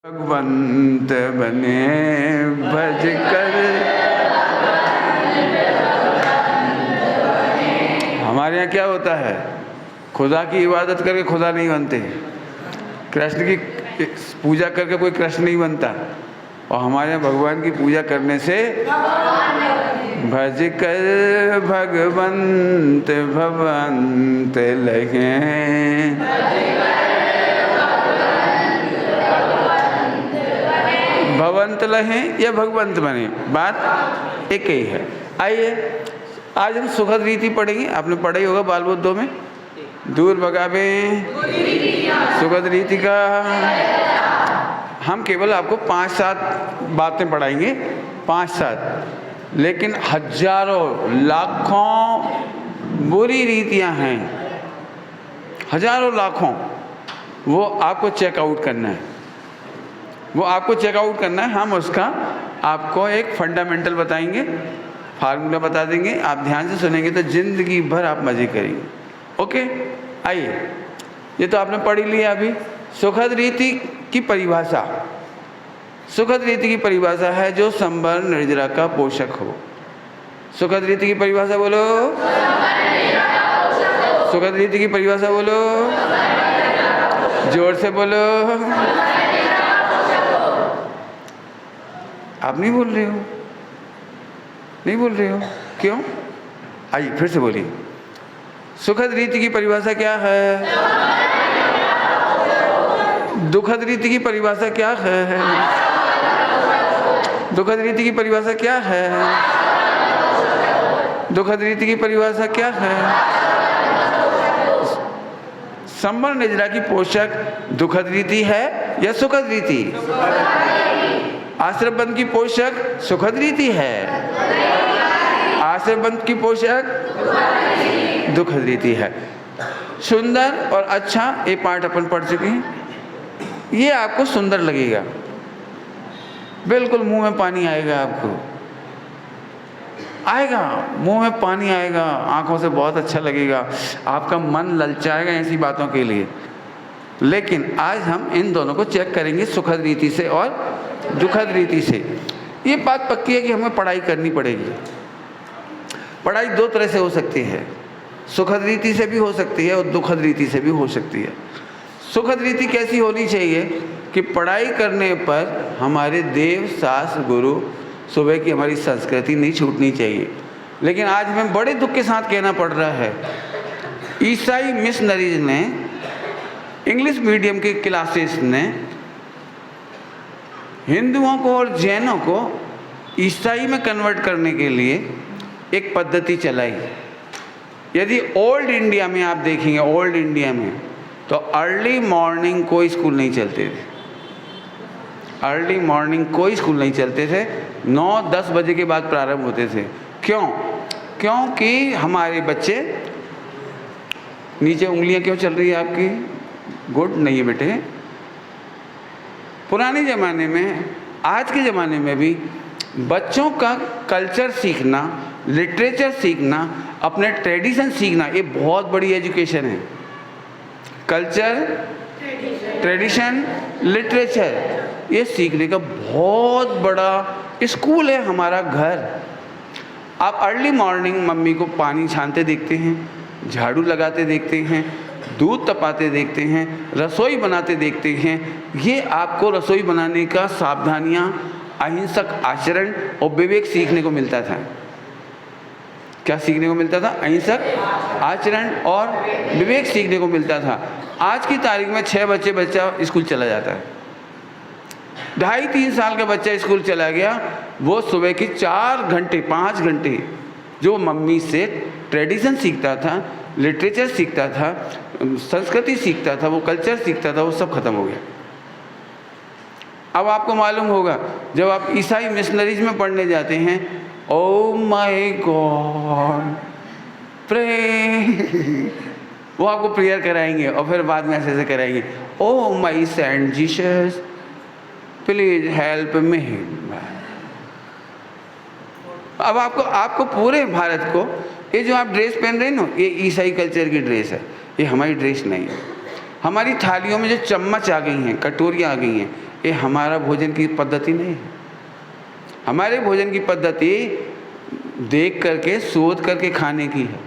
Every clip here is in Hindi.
भगवंत बने भज कर। हमारे यहाँ क्या होता है, खुदा की इबादत करके खुदा नहीं बनते, कृष्ण की पूजा करके कोई कृष्ण नहीं बनता। और हमारे यहाँ भगवान की पूजा करने से भज कर भगवंत भवंत लगे। भवंत लहे या भगवंत बने, बात एक ही है। आइए आज हम सुखद रीति पढ़ेंगे। आपने पढ़ा ही होगा बाल बुद्धों में, दूर भगावे सुखद रीति का। हम केवल आपको 5-7 बातें पढ़ाएंगे, 5-7, लेकिन हजारों लाखों बुरी रीतियां हैं, हजारों लाखों। वो आपको चेकआउट करना है, वो आपको चेकआउट करना है। हम उसका आपको एक फंडामेंटल बताएंगे, फार्मूला बता देंगे। आप ध्यान से सुनेंगे तो जिंदगी भर आप मजे करेंगे। ओके, आइए, ये तो आपने पढ़ ही लिया अभी। सुखद रीति की परिभाषा, सुखद रीति की परिभाषा है जो संबर निर्जरा का पोषक हो। सुखद रीति की परिभाषा बोलो, सुखद रीति की परिभाषा बोलो, जोर से बोलो। आप नहीं बोल रहे हो, नहीं बोल रहे हो, क्यों? आइए फिर से बोलिए। सुखद रीति की परिभाषा क्या है? दुखद रीति की परिभाषा क्या है? दुखद रीति की परिभाषा क्या है? दुखद रीति की परिभाषा क्या है? संबर निर्जरा की पोषक दुखद रीति है या सुखद रीति? आश्रम बंद की पोषक सुखद रीति है, आश्रम बंद की पोषक दुखद रीति है। सुंदर और अच्छा ये पाठ अपन पढ़ चुके हैं। ये आपको सुंदर लगेगा, बिल्कुल मुंह में पानी आएगा, आपको आएगा, मुंह में पानी आएगा, आंखों से बहुत अच्छा लगेगा, आपका मन ललचाएगा ऐसी बातों के लिए। लेकिन आज हम इन दोनों को चेक करेंगे, सुखद रीति से और दुखद रीति से। ये बात पक्की है कि हमें पढ़ाई करनी पड़ेगी। पढ़ाई 2 तरह से हो सकती है, सुखद रीति से भी हो सकती है और दुखद रीति से भी हो सकती है। सुखद रीति कैसी होनी चाहिए कि पढ़ाई करने पर हमारे देव शास्त्र गुरु सुबह की हमारी संस्कृति नहीं छूटनी चाहिए। लेकिन आज हमें बड़े दुख के साथ कहना पड़ रहा है, ईसाई मिशनरीज ने, इंग्लिश मीडियम के क्लासेस ने हिंदुओं को और जैनों को ईसाई में कन्वर्ट करने के लिए एक पद्धति चलाई। यदि ओल्ड इंडिया में आप देखेंगे, ओल्ड इंडिया में तो अर्ली मॉर्निंग कोई स्कूल नहीं चलते थे, अर्ली मॉर्निंग कोई स्कूल नहीं चलते थे, 9-10 बजे के बाद प्रारंभ होते थे। क्यों? क्योंकि हमारे बच्चे, नीचे उंगलियां क्यों चल रही है आपकी? गुड नहीं है बेटे। पुराने ज़माने में, आज के ज़माने में भी बच्चों का कल्चर सीखना, लिटरेचर सीखना, अपने ट्रेडिशन सीखना, ये बहुत बड़ी एजुकेशन है। कल्चर, ट्रेडिशन, लिटरेचर, ये सीखने का बहुत बड़ा स्कूल है हमारा घर। आप अर्ली मॉर्निंग मम्मी को पानी छानते देखते हैं, झाड़ू लगाते देखते हैं, दूध तपाते देखते हैं, रसोई बनाते देखते हैं। ये आपको रसोई बनाने का सावधानियाँ, अहिंसक आचरण और विवेक सीखने को मिलता था। क्या सीखने को मिलता था? अहिंसक आचरण और विवेक सीखने को मिलता था। आज की तारीख में 6 बच्चा स्कूल चला जाता है। 2.5-3 साल का बच्चा स्कूल चला गया, वो सुबह की 4 घंटे 5 घंटे जो मम्मी से ट्रेडिशन सीखता था, लिटरेचर सीखता था, संस्कृति सीखता था, वो कल्चर सीखता था, वो सब खत्म हो गया। अब आपको मालूम होगा, जब आप ईसाई मिशनरीज में पढ़ने जाते हैं, ओ माय गॉड प्रे, वो आपको प्रेयर कराएंगे और फिर बाद में ऐसे कराएंगे, O my saint Jesus please help me. अब आपको पूरे भारत को, ये जो आप ड्रेस पहन रहे हैं ना, ये ईसाई कल्चर की ड्रेस है, ये हमारी ड्रेस नहीं है। हमारी थालियों में जो चम्मच आ गई हैं, कटोरियाँ आ गई हैं, ये हमारा भोजन की पद्धति नहीं है। हमारे भोजन की पद्धति देख करके सोच करके खाने की है।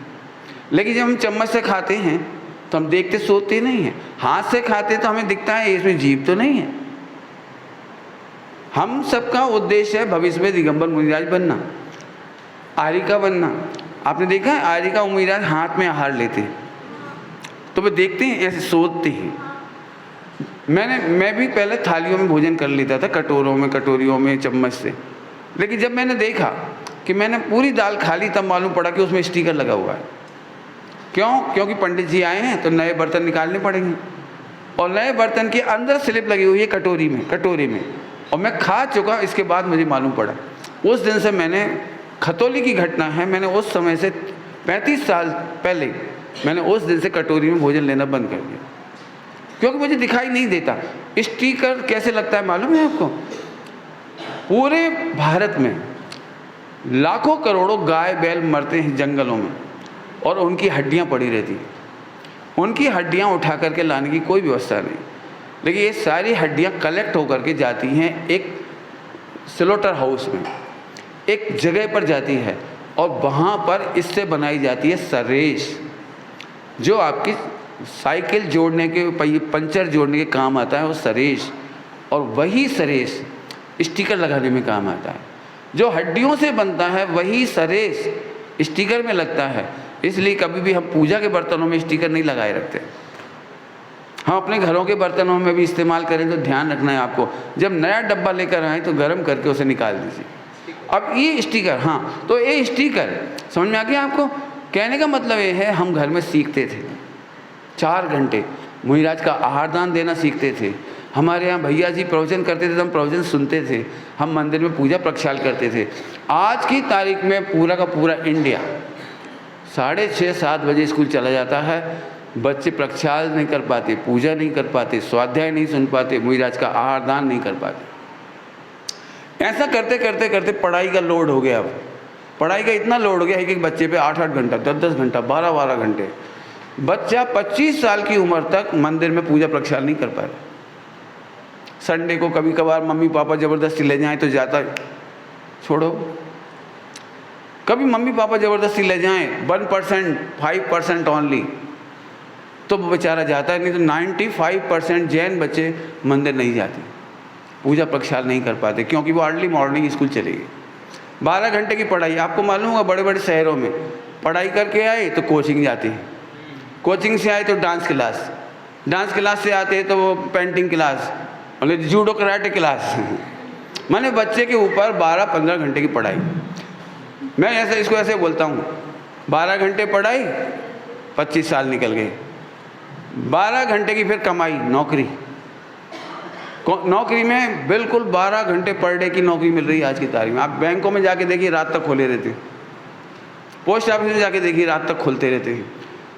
लेकिन जब हम चम्मच से खाते हैं तो हम देखते सोचते नहीं हैं। हाथ से खाते तो हमें दिखता है इसमें जीभ तो नहीं है। हम सबका उद्देश्य है भविष्य में दिगंबर मुनिराज बनना, आर्यिका बनना। आपने देखा है आर्यिका मुनिराज हाथ में आहार लेते हैं तो वे देखते हैं ऐसे सोचते हैं। मैं भी पहले थालियों में भोजन कर लेता था, कटोरों में, कटोरियों में, चम्मच से। लेकिन जब मैंने देखा कि मैंने पूरी दाल खा ली तब मालूम पड़ा कि उसमें स्टिकर लगा हुआ है। क्यों? क्योंकि पंडित जी आए हैं तो नए बर्तन निकालने पड़ेंगे और नए बर्तन के अंदर स्लिप लगी हुई है कटोरी में और मैं खा चुका। इसके बाद मुझे मालूम पड़ा। उस दिन से मैंने, खतौली की घटना है, मैंने उस समय से 35 साल पहले मैंने उस दिन से कटोरी में भोजन लेना बंद कर दिया, क्योंकि मुझे दिखाई नहीं देता। स्टिकर कैसे लगता है मालूम है आपको? पूरे भारत में लाखों करोड़ों गाय बैल मरते हैं जंगलों में और उनकी हड्डियां पड़ी रहती हैं। उनकी हड्डियां उठा करके लाने की कोई व्यवस्था नहीं, लेकिन ये सारी हड्डियां कलेक्ट होकर के जाती हैं एक स्लोटर हाउस में, एक जगह पर जाती है और वहाँ पर इससे बनाई जाती है सरेश, जो आपकी साइकिल जोड़ने के, पंचर जोड़ने के काम आता है वो सरेश। और वही सरेश स्टिकर लगाने में काम आता है। जो हड्डियों से बनता है वही सरेश स्टिकर में लगता है। इसलिए कभी भी हम पूजा के बर्तनों में स्टिकर नहीं लगाए रखते। हम अपने घरों के बर्तनों में भी इस्तेमाल करें तो ध्यान रखना है आपको, जब नया डब्बा लेकर आए तो गर्म करके उसे निकाल दीजिए। अब ये स्टिकर, हाँ, तो ये स्टिकर समझ में आ गया आपको? कहने का मतलब ये है, हम घर में सीखते थे 4 घंटे मुनिराज का आहार दान देना सीखते थे। हमारे यहाँ भैया जी प्रवचन करते थे तो हम प्रवचन सुनते थे। हम मंदिर में पूजा प्रक्षाल करते थे। आज की तारीख में पूरा का पूरा इंडिया 6:30-7 बजे स्कूल चला जाता है। बच्चे प्रक्षाल नहीं कर पाते, पूजा नहीं कर पाते, स्वाध्याय नहीं सुन पाते, मुनिराज का आहार दान नहीं कर पाते। ऐसा करते करते करते पढ़ाई का लोड हो गया। अब पढ़ाई का इतना लोड हो गया है कि बच्चे पे 8-8 घंटा, 10-10 घंटा, 12-12 घंटे। बच्चा 25 साल की उम्र तक मंदिर में पूजा प्रक्षाल नहीं कर पा रहा। संडे को कभी कभार मम्मी पापा ज़बरदस्ती ले जाएं तो जाता है, छोड़ो। कभी मम्मी पापा ज़बरदस्ती ले जाएं 1%, 5% ओनली, तो वो बेचारा जाता है। नहीं तो 95% जैन बच्चे मंदिर नहीं जाते, पूजा प्रक्षाल नहीं कर पाते, क्योंकि वो अर्ली मॉर्निंग स्कूल चले गए। 12 घंटे की पढ़ाई, आपको मालूम होगा बड़े बड़े शहरों में पढ़ाई करके आए तो कोचिंग जाते हैं, कोचिंग से आए तो डांस क्लास, डांस क्लास से आते हैं तो वो पेंटिंग क्लास, मतलब जूडो कराटे क्लास। मैंने बच्चे के ऊपर 12-15 घंटे की पढ़ाई। मैं ऐसे इसको ऐसे बोलता हूँ, 12 घंटे पढ़ाई, 25 साल निकल गए। 12 घंटे की फिर कमाई, नौकरी। नौकरी में बिल्कुल 12 घंटे पर डे की नौकरी मिल रही है आज की तारीख में। आप बैंकों में जाके देखिए रात तक खोले रहते हैं, पोस्ट ऑफिस में जाके देखिए रात तक खोलते रहते हैं।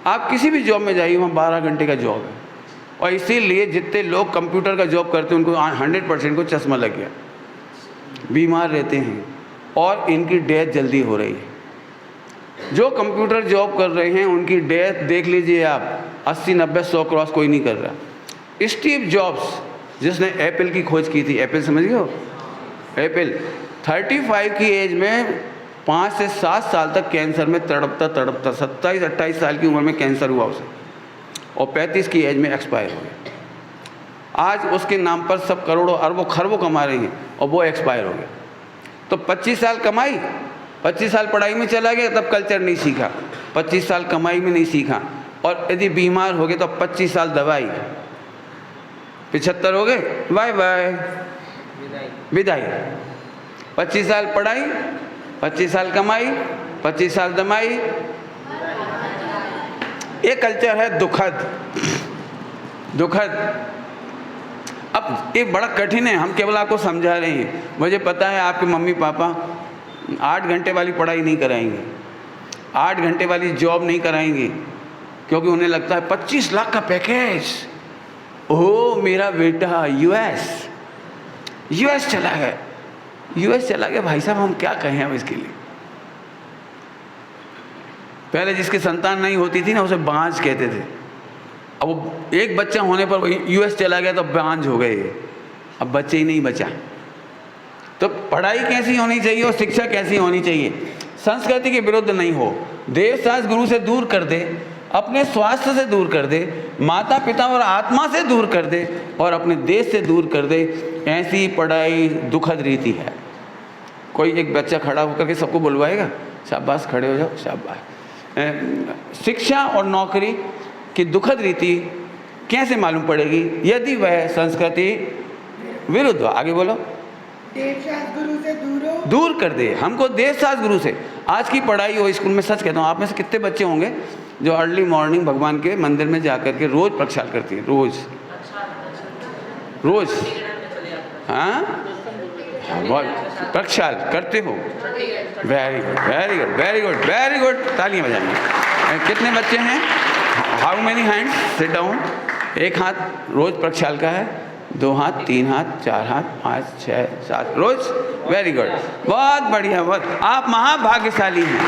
आप किसी भी जॉब में जाइए, वहाँ 12 घंटे का जॉब है। और इसीलिए जितने लोग कंप्यूटर का जॉब करते हैं उनको 100% को चश्मा लग गया, बीमार रहते हैं और इनकी डेथ जल्दी हो रही है। जो कंप्यूटर जॉब कर रहे हैं उनकी डेथ देख लीजिए आप, 80, 90, 100 क्रॉस कोई नहीं कर रहा। स्टीव जॉब्स जिसने एप्पल की खोज की थी, एप्पल समझ गए हो? एप्पल 35 की एज में 5 से 7 साल तक कैंसर में तड़पता 27-28 साल की उम्र में कैंसर हुआ उसे, और 35 की एज में एक्सपायर हो गया। आज उसके नाम पर सब करोड़ों अरबों खरबों कमा रहे हैं और वो एक्सपायर हो गया। तो 25 साल कमाई, 25 साल पढ़ाई में चला गया, तब कल्चर नहीं सीखा, 25 साल कमाई में नहीं सीखा, और यदि बीमार हो गए तो 25 साल दवाई, 75 हो गए, बाय बाय विदाई। 25 साल पढ़ाई, 25 साल कमाई, 25 साल दमाई। ये कल्चर है दुखद, दुखद। अब ये बड़ा कठिन है, हम केवल आपको समझा रहे हैं। मुझे पता है आपके मम्मी पापा 8 घंटे वाली पढ़ाई नहीं कराएंगे, 8 घंटे वाली जॉब नहीं कराएंगे, क्योंकि उन्हें लगता है 25 लाख का पैकेज, ओह मेरा बेटा यूएस चला गया, यूएस चला गया। भाई साहब हम क्या कहें अब इसके लिए। पहले जिसकी संतान नहीं होती थी ना उसे बांझ कहते थे, अब वो एक बच्चा होने पर यूएस चला गया तो बांझ हो गए। अब बच्चे ही नहीं बचा। तो पढ़ाई कैसी होनी चाहिए और शिक्षा कैसी होनी चाहिए? संस्कृति के विरुद्ध नहीं हो, देव शास्त्र गुरु से दूर कर दे, अपने स्वास्थ्य से दूर कर दे, माता पिता और आत्मा से दूर कर दे और अपने देश से दूर कर दे। ऐसी पढ़ाई दुखद रीति है। कोई एक बच्चा खड़ा होकर के सबको बुलवाएगा, शाबाश खड़े हो जाओ, शाबाश। शिक्षा और नौकरी की दुखद रीति कैसे मालूम पड़ेगी? यदि वह संस्कृति विरुद्ध हो। आगे बोलो। देवशास्त्र गुरु से दूर कर दे हमको, देवशास्त्र गुरु से। आज की पढ़ाई हो स्कूल में, सच कहता हूँ, आप में से कितने बच्चे होंगे जो अर्ली मॉर्निंग भगवान के मंदिर में जाकर के रोज प्रक्षाल करती है? रोज रोज हाँ बहुत प्रक्षाल करते हो। Very good, very good, very good, very good, तालियां बजाएंगे। कितने बच्चे हैं? How many hands? Sit down. एक हाथ रोज प्रक्षाल का है, 2 हाथ, 3 हाथ, 4 हाथ, 5, 6, 7 रोज। वेरी गुड, बहुत बढ़िया, बहुत। आप महाभाग्यशाली हैं,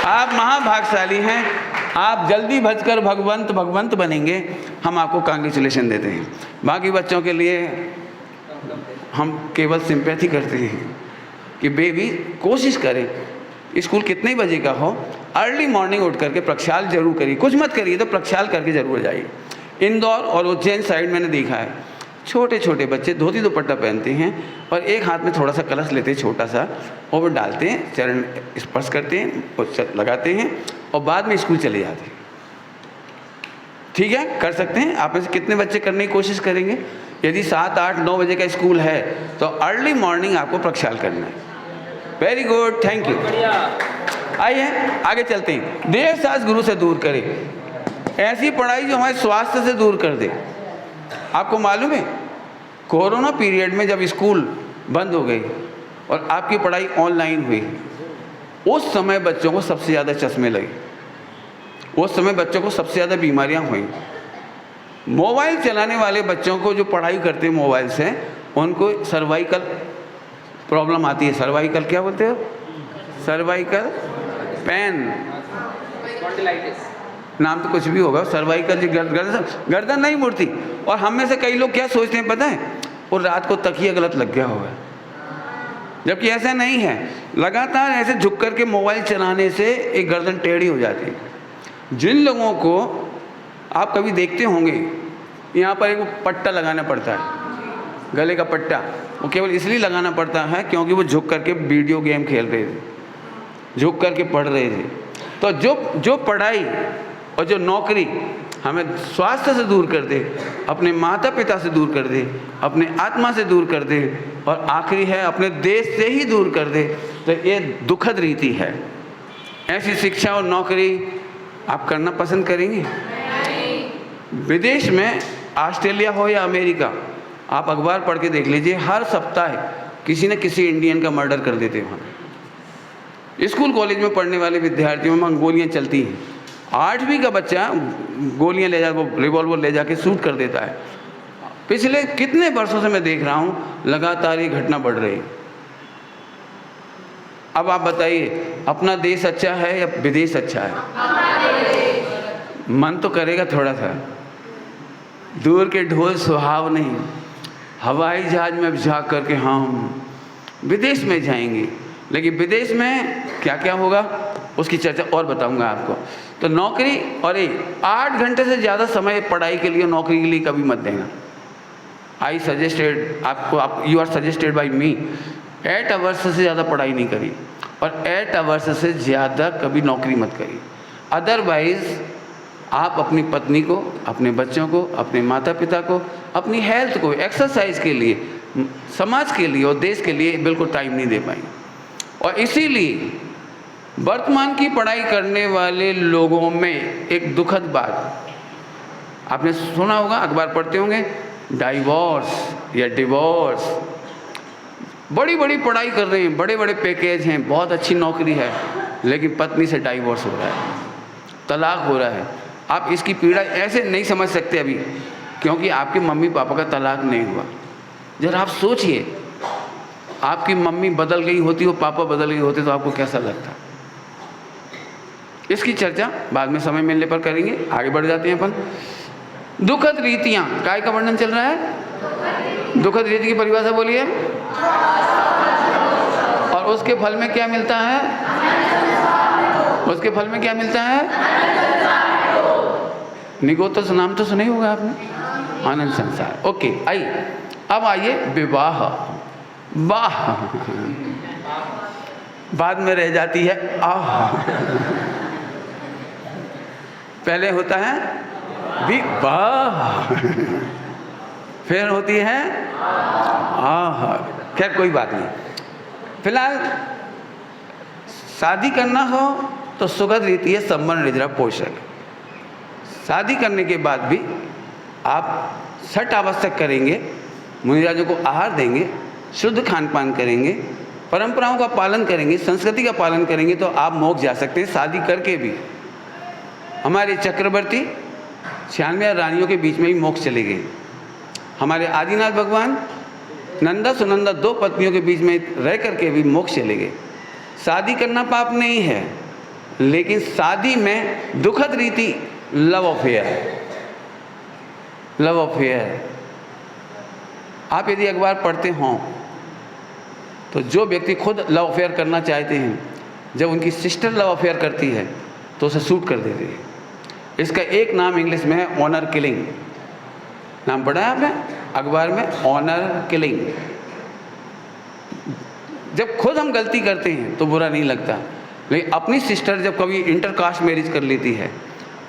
आप महाभाग्यशाली हैं। आप जल्दी भजकर भगवंत बनेंगे। हम आपको कांग्रेचुलेशन देते हैं। बाकी बच्चों के लिए हम केवल सिंपैथी करते हैं कि बेबी कोशिश करें, स्कूल कितने बजे का हो, अर्ली मॉर्निंग उठ करके प्रक्षाल जरूर करिए। कुछ मत करिए तो प्रक्षाल करके जरूर जाइए। इंदौर और उज्जैन साइड मैंने देखा है, छोटे छोटे बच्चे धोती दुपट्टा पहनते हैं और एक हाथ में थोड़ा सा कलश लेते हैं छोटा सा, और वो डालते हैं, चरण स्पर्श करते हैं और लगाते हैं और बाद में स्कूल चले जाते हैं। ठीक है, कर सकते हैं। आप में से कितने बच्चे करने की कोशिश करेंगे? यदि 7, 8, 9 बजे का स्कूल है तो अर्ली मॉर्निंग आपको प्रक्षाल करना है। Very good, thank you. आइए आगे चलते हैं। देवशास्त्र गुरु से दूर करें ऐसी पढ़ाई जो हमारे स्वास्थ्य से दूर कर दे। आपको मालूम है, कोरोना पीरियड में जब स्कूल बंद हो गई और आपकी पढ़ाई ऑनलाइन हुई, उस समय बच्चों को सबसे ज़्यादा चश्मे लगे, उस समय बच्चों को सबसे ज़्यादा बीमारियां हुई। मोबाइल चलाने वाले बच्चों को जो पढ़ाई करते हैं मोबाइल से, उनको सर्वाइकल प्रॉब्लम आती है। सर्वाइकल क्या बोलते हो? सर्वाइकल पेन, नाम तो कुछ भी होगा। सर्वाइकल गर्दन नहीं मुड़ती। और हम में से कई लोग क्या सोचते हैं पता है? और रात को तकिया गलत लग गया होगा, जबकि ऐसा नहीं है। लगातार ऐसे झुक करके मोबाइल चलाने से एक गर्दन टेढ़ी हो जाती है। जिन लोगों को आप कभी देखते होंगे, यहाँ पर एक पट्टा लगाना पड़ता है, गले का पट्टा, वो केवल इसलिए लगाना पड़ता है क्योंकि वो झुक करके वीडियो गेम खेल रहे थे, झुक करके पढ़ रहे थे। तो जो पढ़ाई और जो नौकरी हमें स्वास्थ्य से दूर कर दे, अपने माता पिता से दूर कर दे, अपने आत्मा से दूर कर दे और आखिरी है अपने देश से ही दूर कर दे, तो ये दुखद रीति है। ऐसी शिक्षा और नौकरी आप करना पसंद करेंगे? विदेश में, ऑस्ट्रेलिया हो या अमेरिका, आप अखबार पढ़ के देख लीजिए, हर सप्ताह किसी न किसी इंडियन का मर्डर कर देते हैं वहाँ। स्कूल कॉलेज में पढ़ने वाले विद्यार्थियों में गोलियाँ चलती हैं। 8वीं का बच्चा गोलियाँ ले जा, वो रिवॉल्वर ले जाके शूट कर देता है। पिछले कितने वर्षों से मैं देख रहा हूँ लगातार ये घटना बढ़ रही है। अब आप बताइए, अपना देश अच्छा है या विदेश अच्छा है? मन तो करेगा थोड़ा सा, दूर के ढोल सुहाव नहीं, हवाई जहाज में जा करके हम विदेश में जाएंगे। लेकिन विदेश में क्या क्या होगा उसकी चर्चा और बताऊंगा आपको। तो नौकरी, और 8 घंटे से ज़्यादा समय पढ़ाई के लिए, नौकरी के लिए कभी मत देना। आई सजेस्टेड आपको, you are suggested by me, 8 hours से ज़्यादा पढ़ाई नहीं करी और 8 आवर्स से ज़्यादा कभी नौकरी मत करी। अदरवाइज़ आप अपनी पत्नी को, अपने बच्चों को, अपने माता पिता को, अपनी हेल्थ को, एक्सरसाइज के लिए, समाज के लिए और देश के लिए बिल्कुल टाइम नहीं दे पाएंगे। और इसीलिए वर्तमान की पढ़ाई करने वाले लोगों में एक दुखद बात आपने सुना होगा, अखबार पढ़ते होंगे, डाइवोर्स या डिवोर्स। बड़ी बड़ी पढ़ाई कर रहे हैं, बड़े बड़े पैकेज हैं, बहुत अच्छी नौकरी है, लेकिन पत्नी से डाइवोर्स हो रहा है, तलाक हो रहा है। आप इसकी पीड़ा ऐसे नहीं समझ सकते अभी, क्योंकि आपके मम्मी पापा का तलाक नहीं हुआ। जरा आप सोचिए, आपकी मम्मी बदल गई होती और पापा बदल गए होते तो आपको कैसा लगता? इसकी चर्चा बाद में समय मिलने पर करेंगे। आगे बढ़ जाते हैं अपन। दुखद रीतियां, काय का वर्णन चल रहा है? दुखद रीति की परिभाषा बोलिए। और उसके फल में क्या मिलता है? उसके फल में क्या मिलता है? निगोत तो नाम तो सुना ही होगा आपने, आनंद संसार। ओके, आइए अब आइए विवाह। वाह बाद में रह जाती है आह। पहले होता है विवाह, फिर होती है आह। खैर कोई बात नहीं, फिलहाल शादी करना हो तो सुखद रीति है संबंध निद्रा पोषक। शादी करने के बाद भी आप छठ आवश्यक करेंगे, मुनिराजों को आहार देंगे, शुद्ध खान पान करेंगे, परंपराओं का पालन करेंगे, संस्कृति का पालन करेंगे तो आप मोक्ष जा सकते हैं शादी करके भी। हमारे चक्रवर्ती 96 रानियों के बीच में ही मोक्ष चले गए। हमारे आदिनाथ भगवान नंदा सुनंदा 2 पत्नियों के बीच में रह करके भी मोक्ष चले गए। शादी करना पाप नहीं है, लेकिन शादी में दुखद रीति लव अफेयर है। लव अफेयर, आप यदि अखबार पढ़ते हों तो जो व्यक्ति खुद लव अफेयर करना चाहते हैं, जब उनकी सिस्टर लव अफेयर करती है तो उसे सूट कर देती है। इसका एक नाम इंग्लिश में है ऑनर किलिंग। नाम पढ़ा है आपने अखबार में, ऑनर किलिंग। जब खुद हम गलती करते हैं तो बुरा नहीं लगता, लेकिन अपनी सिस्टर जब कभी इंटरकास्ट मैरिज कर लेती है,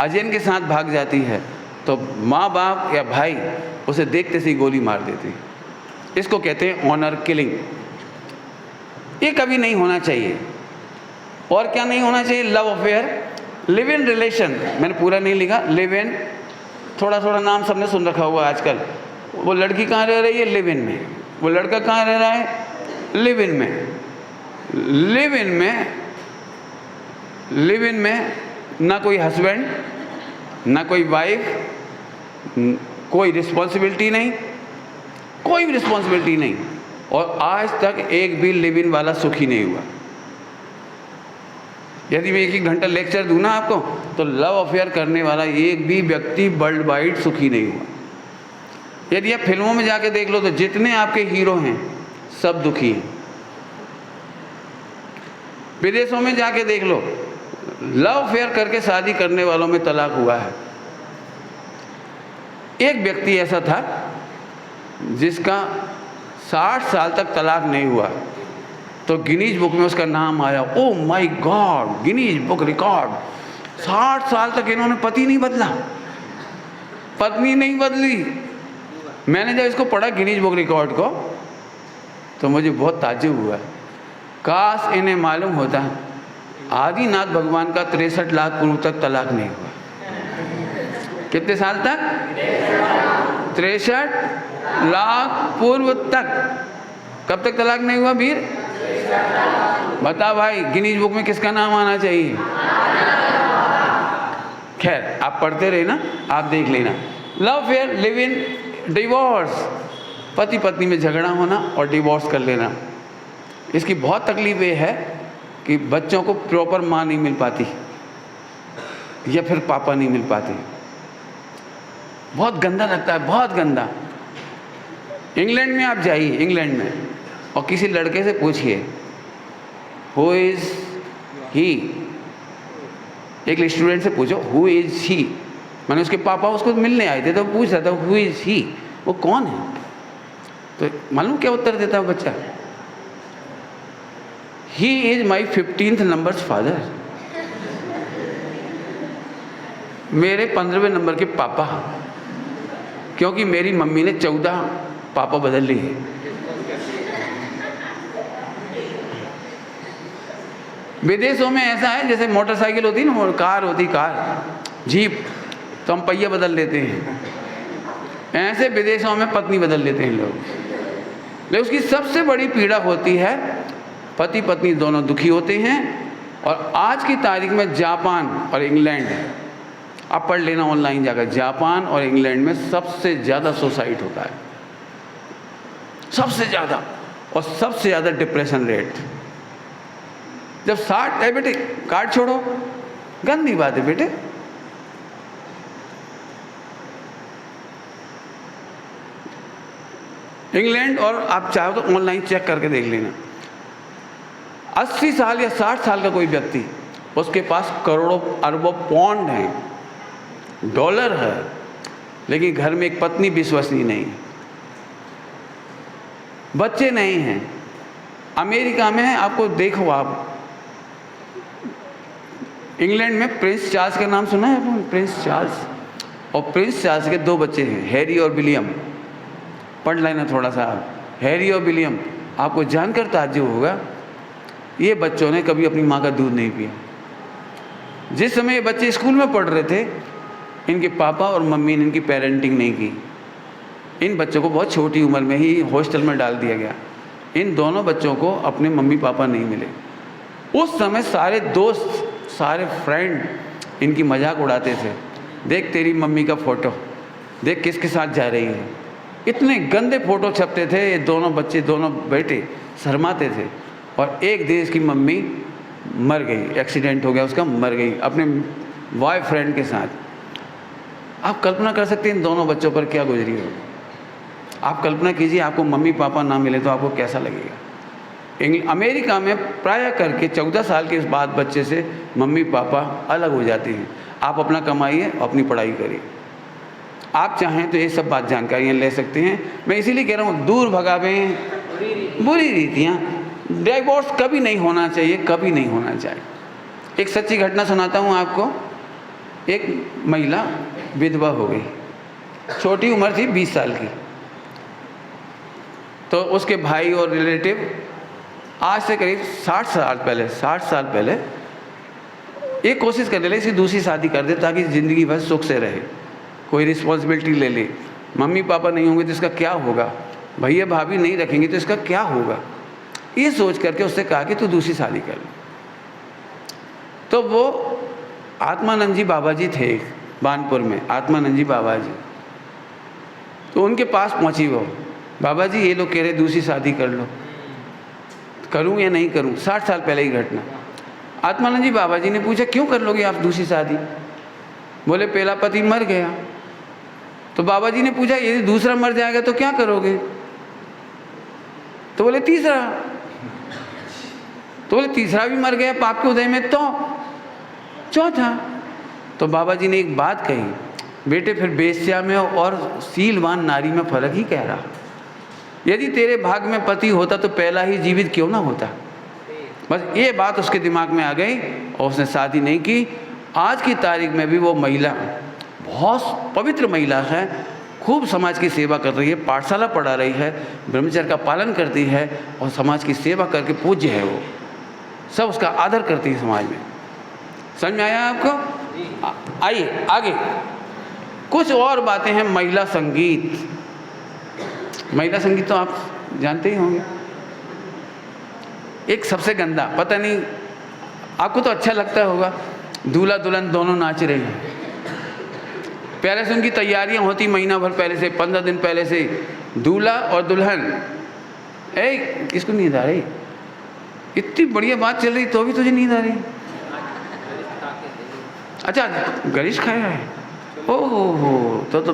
अजयन के साथ भाग जाती है, तो माँ बाप या भाई उसे देखते से ही गोली मार देते हैं। इसको कहते हैं ऑनर किलिंग। ये कभी नहीं होना चाहिए। और क्या नहीं होना चाहिए? Love affair, live in relation. मैंने पूरा नहीं लिखा, लिव इन, थोड़ा थोड़ा नाम सबने सुन रखा हुआ आजकल। वो लड़की कहाँ रह रही है? लिव इन में। वो लड़का कहाँ रह रहा है? लिव इन में। लिव इन में, लिव इन में ना कोई हस्बैंड, ना कोई वाइफ, कोई रिस्पॉन्सिबिलिटी नहीं, कोई भी रिस्पॉन्सिबिलिटी नहीं। और आज तक एक भी लिव इन वाला सुखी नहीं हुआ। यदि मैं 1 घंटा लेक्चर दूँ ना आपको, तो लव अफेयर करने वाला एक भी व्यक्ति वर्ल्ड वाइड सुखी नहीं हुआ। यदि आप फिल्मों में जाके देख लो तो जितने आपके हीरो हैं सब दुखी हैं। विदेशों में जाके देख लो, लव अफेयर करके शादी करने वालों में तलाक हुआ है। एक व्यक्ति ऐसा था जिसका 60 साल तक तलाक नहीं हुआ, तो गिनीज बुक में उसका नाम आया। Oh my God, Guinness book record. 60 साल तक इन्होंने पति नहीं बदला, पत्नी नहीं बदली। मैंने जब इसको पढ़ा गिनीज बुक रिकॉर्ड को, तो मुझे बहुत ताज्जुब हुआ। काश इन्हें मालूम होता आदिनाथ भगवान का 63 लाख पूर्व तक तलाक नहीं हुआ। कितने साल तक? 63 लाख पूर्व तक। कब तक तलाक नहीं हुआ वीर? बता भाई, गिनीज बुक में किसका नाम आना चाहिए? खैर, आप पढ़ते रहे ना, आप देख लेना। Love affair, live in, divorce, पति पत्नी में झगड़ा होना और डिवोर्स कर लेना। इसकी बहुत तकलीफ ये है कि बच्चों को प्रॉपर माँ नहीं मिल पाती या फिर पापा नहीं मिल पाते। बहुत गंदा लगता है, बहुत गंदा। इंग्लैंड में आप जाइए, इंग्लैंड में, और किसी लड़के से पूछिए हु इज़ ही। एक स्टूडेंट से पूछो हु इज़ ही, मैंने उसके पापा उसको मिलने आए थे तो पूछ रहा था हु इज़ ही, वो कौन है? तो मालूम क्या उत्तर देता है बच्चा? He is my 15th numbers father. मेरे 15वें नंबर के पापा, क्योंकि मेरी मम्मी ने 14 पापा बदल लिए। विदेशों में ऐसा है जैसे मोटरसाइकिल होती है ना, कार होती, कार, जीप, तो हम पहिया बदल लेते हैं। ऐसे विदेशों में पत्नी बदल लेते हैं लोग। लेकिन उसकी सबसे बड़ी पीड़ा होती है, पति पत्नी दोनों दुखी होते हैं। और आज की तारीख में जापान और इंग्लैंड, आप पढ़ लेना ऑनलाइन जाकर, जापान और इंग्लैंड में सबसे ज़्यादा सुसाइड होता है, सबसे ज़्यादा, और सबसे ज़्यादा डिप्रेशन रेट। जब 60, है बेटे कार्ड छोड़ो, गंदी बात है बेटे। इंग्लैंड, और आप चाहो तो ऑनलाइन चेक करके देख लेना। 80 साल या 60 साल का कोई व्यक्ति, उसके पास करोड़ों अरबों पौंड हैं, डॉलर है, लेकिन घर में एक पत्नी विश्वसनीय नहीं है, बच्चे नहीं हैं। अमेरिका में आपको देखो, आप इंग्लैंड में प्रिंस चार्ल्स का नाम सुना है आपने? प्रिंस चार्ल्स, और प्रिंस चार्ल्स के 2 बच्चे हैं, हैरी और विलियम। पढ़ लेना थोड़ा सा, हैरी और विलियम। आपको जानकर ताज्जुब होगा, ये बच्चों ने कभी अपनी माँ का दूध नहीं पिया। जिस समय ये बच्चे स्कूल में पढ़ रहे थे, इनके पापा और मम्मी ने इनकी पेरेंटिंग नहीं की। इन बच्चों को बहुत छोटी उम्र में ही हॉस्टल में डाल दिया गया। इन दोनों बच्चों को अपने मम्मी पापा नहीं मिले। उस समय सारे दोस्त, सारे फ्रेंड इनकी मजाक उड़ाते थे, देख तेरी मम्मी का फ़ोटो, देख किसके साथ जा रही है। इतने गंदे फ़ोटो छपते थे। ये दोनों बच्चे, दोनों बेटे शर्माते थे। और एक दिन इसकी मम्मी मर गई, एक्सीडेंट हो गया उसका, मर गई अपने बॉयफ्रेंड के साथ। आप कल्पना कर सकते हैं इन दोनों बच्चों पर क्या गुजरी हो। आप कल्पना कीजिए, आपको मम्मी पापा ना मिले तो आपको कैसा लगेगा। अमेरिका में प्राय करके 14 साल के बाद बच्चे से मम्मी पापा अलग हो जाते हैं। आप अपना कमाइए, अपनी पढ़ाई करिए। आप चाहें तो ये सब बात जानकारियाँ ले सकते हैं। मैं इसीलिए कह रहा हूँ, दूर भगावें बुरी रीतियाँ। डिवोर्स कभी नहीं होना चाहिए, कभी नहीं होना चाहिए। एक सच्ची घटना सुनाता हूँ आपको। एक महिला विधवा हो गई, छोटी उम्र थी 20 साल की। तो उसके भाई और रिलेटिव आज से करीब 60 साल पहले ये कोशिश करने लगे इसकी दूसरी शादी कर दे ताकि ज़िंदगी भर सुख से रहे, कोई रिस्पॉन्सिबिलिटी ले ले। मम्मी पापा नहीं होंगे तो इसका क्या होगा, भैया भाभी नहीं रखेंगे तो इसका क्या होगा। ये सोच करके उससे कहा कि तू दूसरी शादी कर ले। तो वो आत्मानंद जी बाबा जी थे बानपुर में, आत्मानंद जी बाबा जी। तो उनके पास पहुंची वो, बाबा जी ये लोग कह रहे दूसरी शादी कर लो, करूं या नहीं करूं। 60 साल पहले ही घटना। आत्मानंद जी बाबा जी ने पूछा क्यों कर लोगे आप दूसरी शादी? बोले पहला पति मर गया। तो बाबा जी ने पूछा यदि दूसरा मर जाएगा तो क्या करोगे? तो बोले तीसरा। तो बोले तीसरा भी मर गया पाप के उदय में तो चौथा। तो बाबा जी ने एक बात कही, बेटे फिर बेश्या में और शीलवान नारी में फर्क ही कह रहा। यदि तेरे भाग में पति होता तो पहला ही जीवित क्यों ना होता। बस ये बात उसके दिमाग में आ गई और उसने शादी नहीं की। आज की तारीख में भी वो महिला बहुत पवित्र महिला है, खूब समाज की सेवा कर रही है, पाठशाला पढ़ा रही है, ब्रह्मचर्य का पालन करती है और समाज की सेवा करके पूज्य है। वो सब उसका आदर करती है समाज में। समझ में आया आपको? आइए आगे कुछ और बातें हैं। महिला संगीत, महिला संगीत तो आप जानते ही होंगे। एक सबसे गंदा, पता नहीं आपको तो अच्छा लगता होगा, दूल्हा दुल्हन दोनों नाच रहे हैं। पहले से उनकी तैयारियां होती, महीना भर पहले से, 15 दिन पहले से। दूल्हा और दुल्हन, किसको नींद आ रही? इतनी बढ़िया बात चल रही तो भी तुझे नींद आ रही? अच्छा गरिश खाया है? ओहो, तो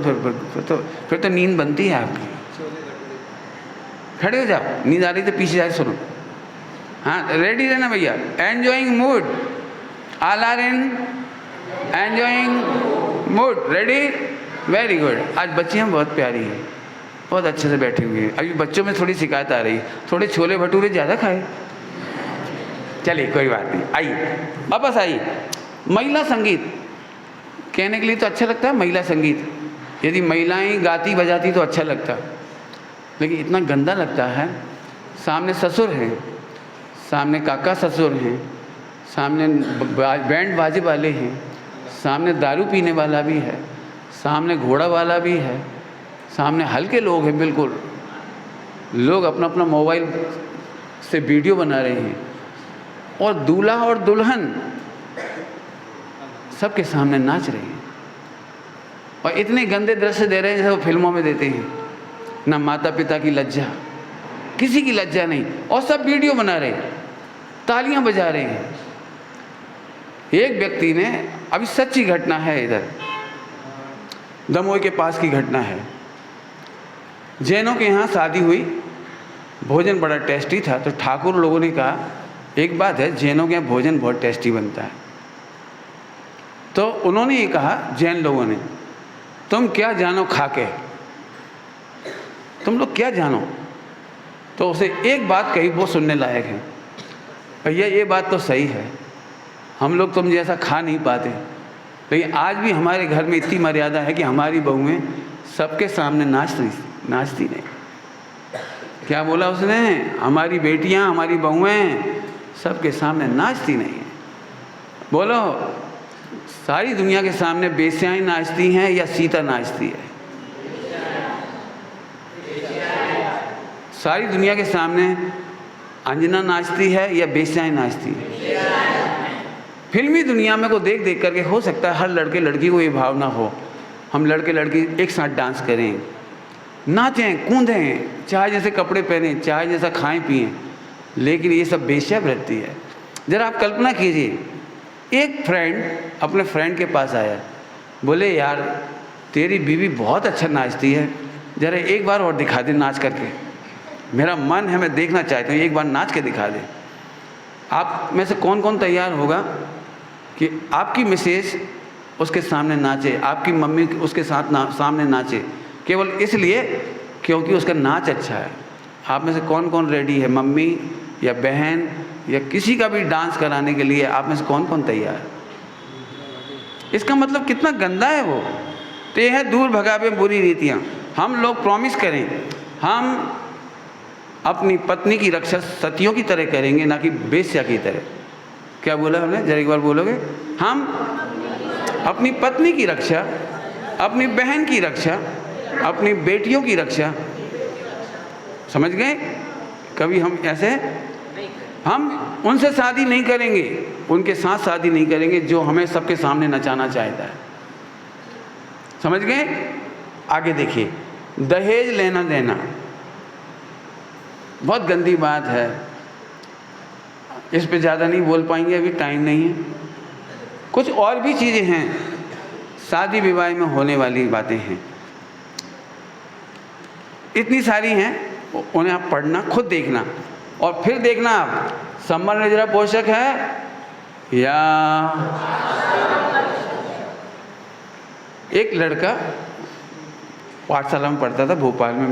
फिर तो नींद बनती है आपकी। खड़े हो जाओ, नींद आ रही तो पीछे जाके सुनो। हाँ रेडी रहना भैया। Enjoying mood, all are in enjoying mood, ready, very good. आज बच्चियाँ बहुत प्यारी हैं, बहुत अच्छे से बैठी हुई हैं। अभी बच्चों में थोड़ी शिकायत आ रही, थोड़े छोले भटूरे ज़्यादा खाए। चलिए कोई बात नहीं, आइए वापस आइए। महिला संगीत कहने के लिए तो अच्छा लगता है, महिला संगीत यदि महिलाएं गाती बजाती तो अच्छा लगता, लेकिन इतना गंदा लगता है। सामने ससुर हैं, सामने काका ससुर हैं, सामने बैंड बाजे वाले हैं, सामने दारू पीने वाला भी है, सामने घोड़ा वाला भी है, सामने हल्के लोग हैं, बिल्कुल लोग अपना अपना मोबाइल से वीडियो बना रहे हैं, और दूल्हा और दुल्हन सबके सामने नाच रहे हैं और इतने गंदे दृश्य दे रहे हैं जैसे वो फिल्मों में देते हैं। ना माता पिता की लज्जा, किसी की लज्जा नहीं, और सब वीडियो बना रहे हैं, तालियां बजा रहे हैं। एक व्यक्ति ने, अभी सच्ची घटना है, इधर दमोह के पास की घटना है, जैनों के यहाँ शादी हुई, भोजन बड़ा टेस्टी था, तो ठाकुर लोगों ने कहा एक बात है, जैनों के यहाँ भोजन बहुत टेस्टी बनता है। तो उन्होंने ये कहा जैन लोगों ने, तुम क्या जानो खाके, तुम लोग क्या जानो। तो उसे एक बात कही वो सुनने लायक है, भैया ये बात तो सही है, हम लोग तुम जैसा खा नहीं पाते, लेकिन आज भी हमारे घर में इतनी मर्यादा है कि हमारी बहुएं सबके सामने नाचती नहीं। क्या बोला उसने, हमारी बेटियां, हमारी बहुएं सबके सामने नाचती नहीं है। बोलो, सारी दुनिया के सामने बेस्याएं नाचती हैं या सीता नाचती है? सारी दुनिया के सामने अंजना नाचती है या बेस्याएं नाचती है? फिल्मी दुनिया में को देख देख करके हो सकता है हर लड़के लड़की को ये भावना हो, हम लड़के लड़की एक साथ डांस करें, नाचें कूदें, चाहे जैसे कपड़े पहने, चाहे जैसा खाएं पिएं, लेकिन ये सब बेश्यावृत्ति है। ज़रा आप कल्पना कीजिए, एक फ्रेंड अपने फ्रेंड के पास आया, बोले यार तेरी बीवी बहुत अच्छा नाचती है, ज़रा एक बार और दिखा दे नाच करके, मेरा मन है, मैं देखना चाहता हूँ, एक बार नाच के दिखा दे। आप में से कौन कौन तैयार होगा कि आपकी मिसेज उसके सामने नाचे, आपकी मम्मी उसके साथ सामने नाचे, केवल इसलिए क्योंकि उसका नाच अच्छा है? आप में से कौन कौन रेडी है, मम्मी या बहन या किसी का भी डांस कराने के लिए? आप में से कौन कौन तैयार है? इसका मतलब कितना गंदा है वो। तो यह है दूर भगावे बुरी रीतियाँ। हम लोग प्रॉमिस करें, हम अपनी पत्नी की रक्षा सतियों की तरह करेंगे, ना कि बेश्या की तरह। क्या बोला हमने, जरा एक बार बोलोगे? हम अपनी पत्नी की रक्षा, अपनी बहन की रक्षा, अपनी बेटियों की रक्षा, समझ गए? कभी हम ऐसे, हम उनसे शादी नहीं करेंगे, उनके साथ शादी नहीं करेंगे जो हमें सबके सामने नचाना चाहता है। समझ गए? आगे देखिए, दहेज लेना देना बहुत गंदी बात है, इस पे ज़्यादा नहीं बोल पाएंगे, अभी टाइम नहीं है। कुछ और भी चीज़ें हैं शादी विवाह में होने वाली बातें हैं, इतनी सारी हैं, उन्हें आप पढ़ना, खुद देखना और फिर देखना आप संबंध निद्रा पोषक है या। एक लड़का पाठशाला में पढ़ता था भोपाल में,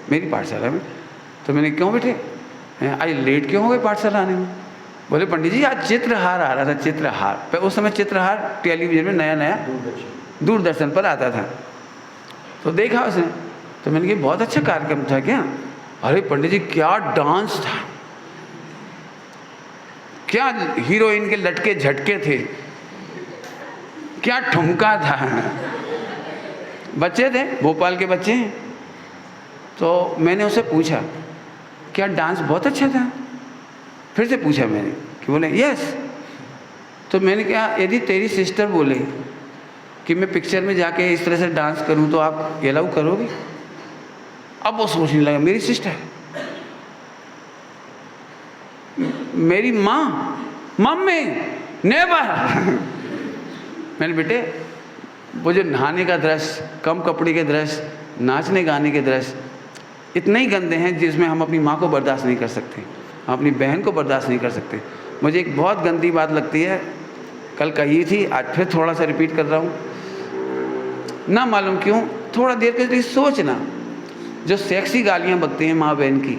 मेरी पाठशाला में। तो मैंने, क्यों बेटे आज लेट क्यों हो गए पाठशाला आने में? बोले पंडित जी आज चित्रहार आ रहा था, चित्रहार। पर उस समय चित्रहार टेलीविजन में नया नया दूरदर्शन पर आता था, तो देखा उसने। तो मैंने कहा बहुत अच्छा कार्यक्रम था क्या? अरे पंडित जी क्या डांस था, क्या हीरोइन के लटके झटके थे, क्या ठुमका था। बच्चे थे, भोपाल के बच्चे हैं। तो मैंने उससे पूछा क्या डांस बहुत अच्छा था? फिर से पूछा मैंने कि बोले यस। तो मैंने कहा यदि तेरी सिस्टर बोले कि मैं पिक्चर में जाके इस तरह से डांस करूं तो आप अलाउ करोगे? अब वो सोचने लगा, मेरी सिस्टर, मेरी माँ, मम्मी, नेवर। मैंने बेटे वो जो नहाने का दृश्य, कम कपड़े के दृश्य, नाचने गाने के दृश्य इतने ही गंदे हैं जिसमें हम अपनी माँ को बर्दाश्त नहीं कर सकते, हम अपनी बहन को बर्दाश्त नहीं कर सकते। मुझे एक बहुत गंदी बात लगती है, कल कही थी, आज फिर थोड़ा सा रिपीट कर रहा हूँ, ना मालूम क्यों थोड़ा देर के लिए सोचना, जो सेक्सी गालियाँ बकते हैं माँ बहन की,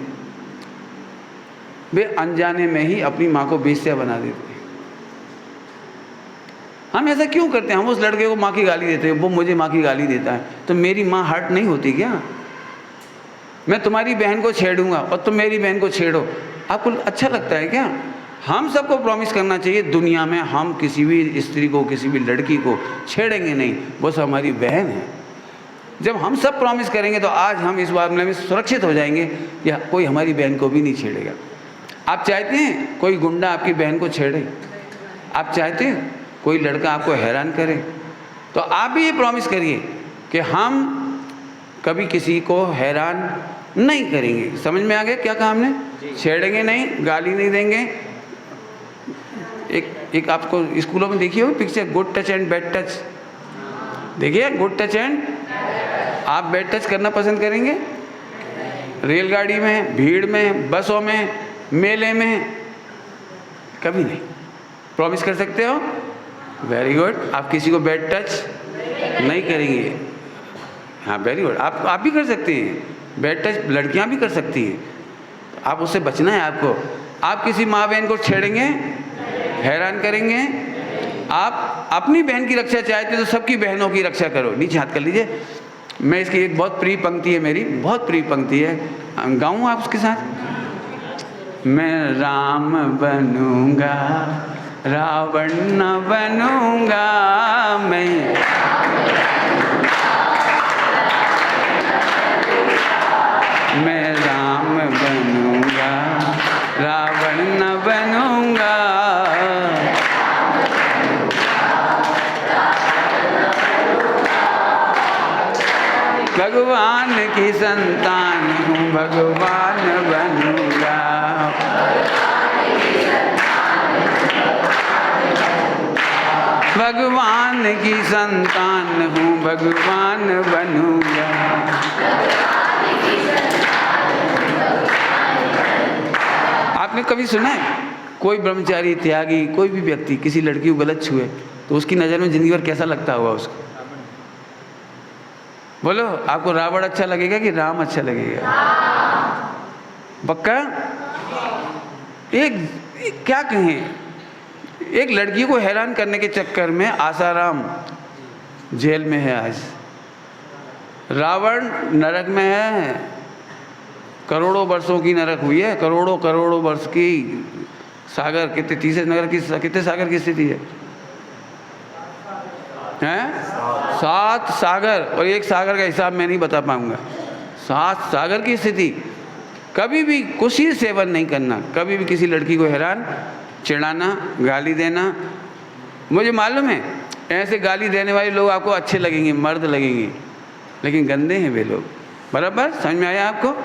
वे अनजाने में ही अपनी माँ को बेस्या बना देते हैं। हम ऐसा क्यों करते हैं? हम उस लड़के को माँ की गाली देते हैं, वो मुझे माँ की गाली देता है, तो मेरी माँ हर्ट नहीं होती क्या? मैं तुम्हारी बहन को छेड़ूंगा और तुम मेरी बहन को छेड़ो, आपको अच्छा लगता है क्या? हम सबको प्रॉमिस करना चाहिए दुनिया में हम किसी भी स्त्री को, किसी भी लड़की को छेड़ेंगे नहीं, वो सब हमारी बहन है। जब हम सब प्रॉमिस करेंगे तो आज हम इस मामले में सुरक्षित हो जाएंगे कि कोई हमारी बहन को भी नहीं छेड़ेगा। आप चाहते हैं कोई गुंडा आपकी बहन को छेड़े? आप चाहते हैं कोई लड़का आपको हैरान करे? तो आप भी ये प्रॉमिस करिए कि हम कभी किसी को हैरान नहीं करेंगे। समझ में आ गया क्या कहा हमने? छेड़ेंगे नहीं, गाली नहीं देंगे। एक आपको स्कूलों में देखिए हो picture, good touch and bad touch, देखिए गुड टच एंड, आप बैड टच करना पसंद करेंगे? रेलगाड़ी में, भीड़ में, बसों में, मेले में? कभी नहीं। प्रॉमिस कर सकते हो? Very good. आप किसी को बैड टच नहीं करेंगे? हाँ, वेरी गुड। आप भी कर सकते हैं बैड टच, लड़कियां भी कर सकती हैं। आप उससे बचना है आपको। आप किसी माँ बहन को छेड़ेंगे, हैरान करेंगे? आप अपनी बहन की रक्षा चाहते तो सबकी बहनों की रक्षा करो। नीचे हाथ कर लीजिए। मैं इसकी एक बहुत प्रिय पंक्ति है, मेरी बहुत प्रिय पंक्ति है, गाऊँ आप उसके साथ? मैं राम बनूंगा, रावण न बनूंगा, मैं राम बनूंगा, रावण न बनूंगा। भगवान की संतान हूँ, भगवान बनूंगा। भगवान की संतान हूँ, भगवान बनूंगा। आपने कभी सुना है कोई ब्रह्मचारी, त्यागी, कोई भी व्यक्ति किसी लड़की को गलत छुए तो उसकी नज़र में जिंदगी भर कैसा लगता होगा उसको? बोलो, आपको रावण अच्छा लगेगा कि राम अच्छा लगेगा? पक्का? एक क्या कहें, एक लड़की को हैरान करने के चक्कर में आसाराम जेल में है आज, रावण नरक में है। करोड़ों वर्षों की नरक हुई है, करोड़ों वर्ष की सागर, कितने 30 नगर की, कितने सागर की स्थिति है? 7 सागर, और एक सागर का हिसाब मैं नहीं बता पाऊंगा। 7 सागर की स्थिति। कभी भी कुशील सेवन नहीं करना, कभी भी किसी लड़की को हैरान, चिढ़ाना, गाली देना। मुझे मालूम है ऐसे गाली देने वाले लोग आपको अच्छे लगेंगे, मर्द लगेंगे, लेकिन गंदे हैं वे लोग। बराबर समझ में आया आपको?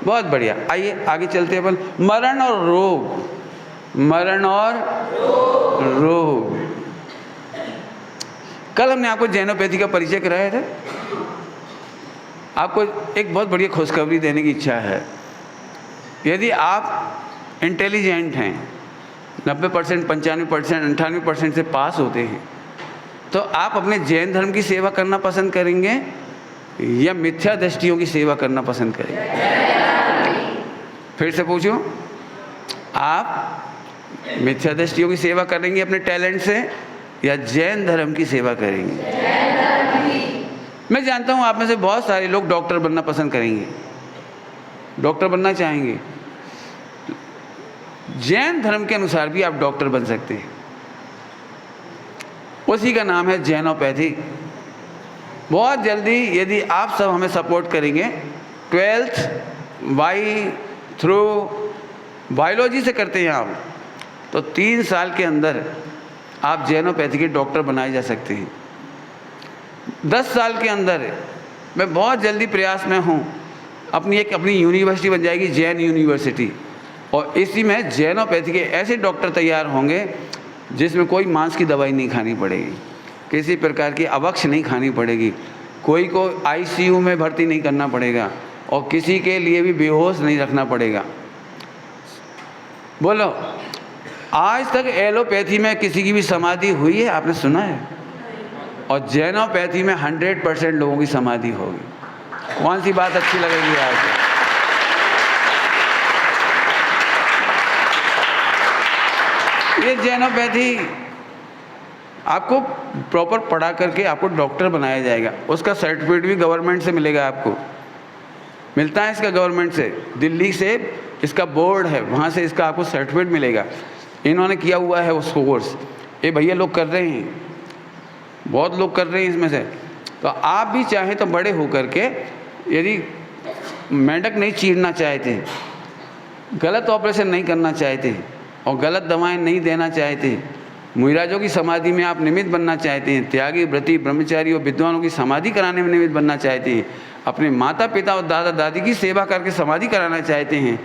बहुत बढ़िया। आइए आगे चलते हैं अपन। मरण और रोग, मरण और रोग। कल हमने आपको जैनोपैथी का परिचय कराया था। आपको एक बहुत बढ़िया खुशखबरी देने की इच्छा है। यदि आप इंटेलिजेंट हैं, 90%, 95%, 98% से पास होते हैं, तो आप अपने जैन धर्म की सेवा करना पसंद करेंगे या मिथ्या दृष्टियों की सेवा करना पसंद करेंगे? फिर से पूछूं, आप मिथ्या दृष्टियों की सेवा करेंगे अपने टैलेंट से या जैन धर्म की सेवा करेंगे? मैं जानता हूं आप में से बहुत सारे लोग डॉक्टर बनना पसंद करेंगे, डॉक्टर बनना चाहेंगे। जैन धर्म के अनुसार भी आप डॉक्टर बन सकते हैं। उसी का नाम है जैनोपैथी। बहुत जल्दी यदि आप सब हमें सपोर्ट करेंगे, 12th थ्रू बायोलॉजी से करते हैं आप, तो 3 साल के अंदर आप जैनोपैथी के डॉक्टर बनाए जा सकते हैं। 10 साल के अंदर मैं बहुत जल्दी प्रयास में हूँ, अपनी यूनिवर्सिटी बन जाएगी, जैन यूनिवर्सिटी, और इसी में जैनोपैथी के ऐसे डॉक्टर तैयार होंगे जिसमें कोई मांस की दवाई नहीं खानी पड़ेगी, किसी प्रकार की अवक्ष नहीं खानी पड़ेगी, कोई को आईसीयू में भर्ती नहीं करना पड़ेगा, और किसी के लिए भी बेहोश नहीं रखना पड़ेगा। बोलो, आज तक एलोपैथी में किसी की भी समाधि हुई है? आपने सुना है? और जैनोपैथी में 100% लोगों की समाधि होगी। कौन सी बात अच्छी लगेगी आज? ये जैनोपैथी आपको प्रॉपर पढ़ा करके आपको डॉक्टर बनाया जाएगा। उसका सर्टिफिकेट भी गवर्नमेंट से मिलेगा, आपको मिलता है इसका गवर्नमेंट से, दिल्ली से इसका बोर्ड है, वहाँ से इसका आपको सर्टिफिकेट मिलेगा। इन्होंने किया हुआ है उस कोर्स, ये भैया लोग कर रहे हैं, बहुत लोग कर रहे हैं इसमें से। तो आप भी चाहें तो बड़े हो करके, यदि मेंढक नहीं चीरना चाहते, गलत ऑपरेशन नहीं करना चाहते और गलत दवाएं नहीं देना चाहते, मुइराजों की समाधि में आप निमित्त बनना चाहते हैं, त्यागी, व्रती, ब्रह्मचारी और विद्वानों की समाधि कराने में निमित्त बनना चाहते हैं, अपने माता पिता और दादा दादी की सेवा करके समाधि कराना चाहते हैं,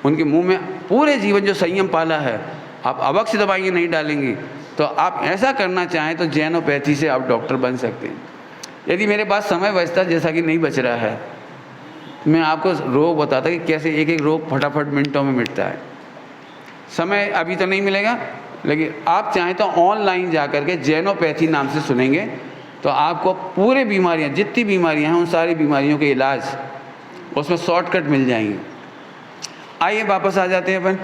उनके मुंह में पूरे जीवन जो संयम पाला है आप अवक्ष दवाइयाँ नहीं डालेंगे, तो आप ऐसा करना चाहें तो जैनोपैथी से आप डॉक्टर बन सकते हैं। यदि मेरे पास समय बचता, जैसा कि नहीं बच रहा है, मैं आपको रोग बताता कि कैसे एक एक रोग फटाफट मिनटों में मिटता है। समय अभी तो नहीं मिलेगा, लेकिन आप चाहें तो ऑनलाइन जा कर के जैनोपैथी नाम से सुनेंगे, तो आपको पूरे बीमारियां, जितनी बीमारियां हैं उन सारी बीमारियों के इलाज उसमें शॉर्टकट मिल जाएंगे। आइए वापस आ जाते हैं अपन।